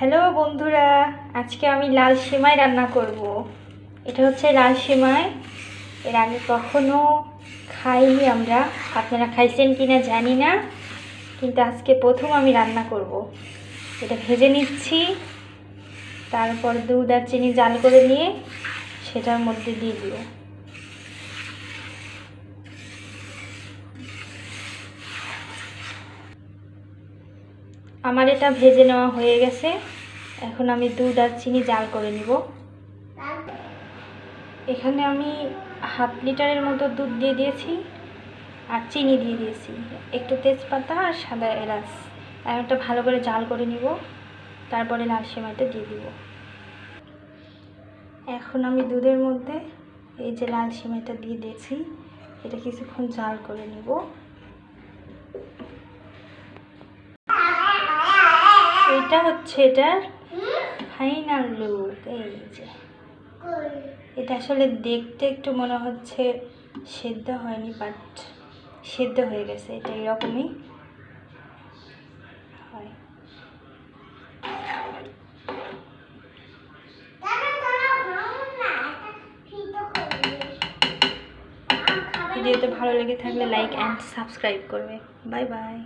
Hello বন্ধুরা, আজকে আমি লাল সেমাই রান্না করব। এটা হচ্ছে লাল সেমাই। এর আগে কখনো খাইনি আমরা, আপনারা খাইছেন কিনা জানি না, কিন্তু আজকে প্রথম আমি রান্না করব। এটা ভেজে নিচ্ছি, তারপর দুধ আর চিনি জাল করে নিয়ে সেটার মধ্যে দিয়ে দিব। আমার এটা ভেজে নেওয়া হয়ে গেছে। এখন আমি দুধ আর চিনি জাল করে নিব। এখানে আমি হাফ লিটারের মতো দুধ দিয়ে দিয়েছি আর চিনি দিয়ে দিয়েছি, একটু তেজপাতা আর সাদা এলাচ। আর একটা ভালো করে জাল করে নিব, তারপরে লাল সেমাইটা দিয়ে দিব। এখন আমি দুধের মধ্যে এই যে লাল সেমাইটা দিয়ে দিয়েছি, এটা কিছুক্ষণ জাল করে নিব। এটা হচ্ছে এটার ফাইনাল লুক। এই যে এটা আসলে দেখতে একটু মনে হচ্ছে সেদ্ধ হয়নি, বাট সেদ্ধ হয়ে গেছে। এটা এরকমই হয়। ভিডিওতে ভালো লেগে থাকলে লাইক অ্যান্ড সাবস্ক্রাইব করবে। Bye bye.